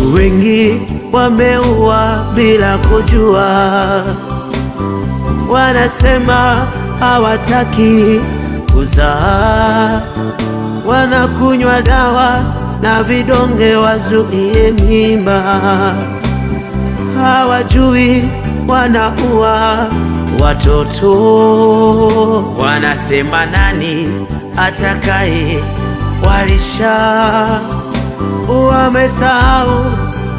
Watu wengi wameua bila kujua, wanasema hawataki kuzaa, wanakunywa dawa na vidonge wazuie mimba, hawajui wanaua watoto. Wanasema nani atakaye walisha, wamesahau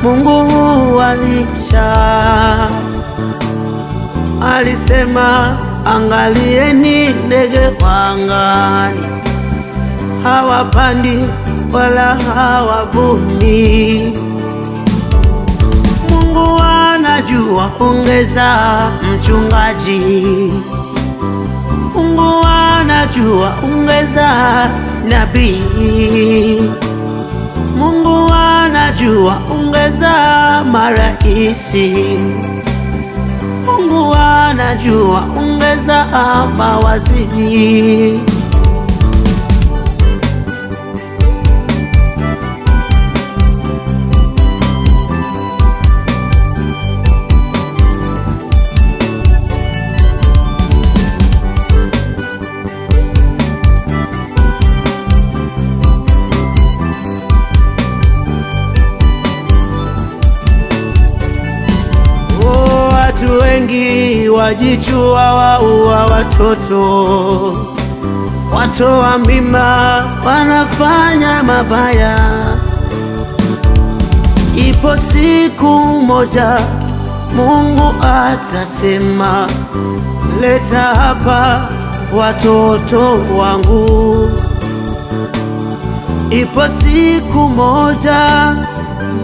Mungu walisha. Alisema angalieni ndege wa angani, hawapandi wala hawavuni. Mungu anajua, ongeza mchungaji. Mungu anajua, ongeza nabii. Mungu anajua, ongeza maraisi. Mungu anajua, ongeza mawaziri. Watu wengi wajichua, waua watoto, watoa mimba, wanafanya mabaya. Ipo siku moja Mungu atasema, leta hapa watoto wangu. Ipo siku moja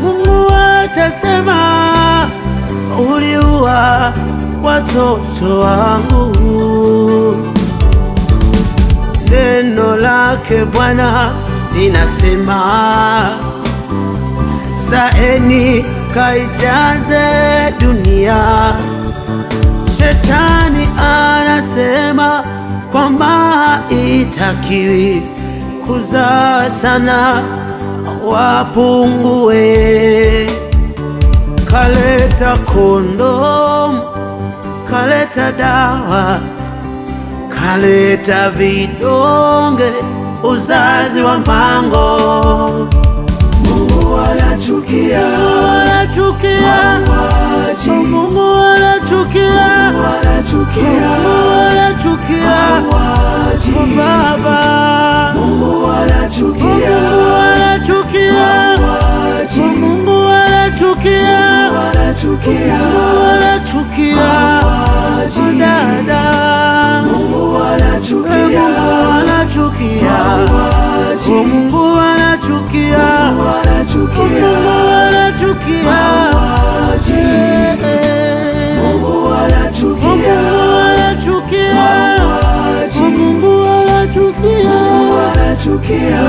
Mungu atasema, uliua watoto wangu. Neno lake Bwana linasema, zaeni kaijaze dunia. Shetani anasema kwamba itakiwi kuzaa sana, wapungue. Kaleta kondom, kaleta dawa, kaleta vidonge, uzazi wa mpango. Mungu anachukia mauaji. Mungu anachukia mauaji. Baba. Mungu anachukia mauaji. Mungu anachukia mauaji. dada. Mungu anachukia mauaji. Mungu anachukia mauaji. Mungu anachukia mauaji. Mungu anachukia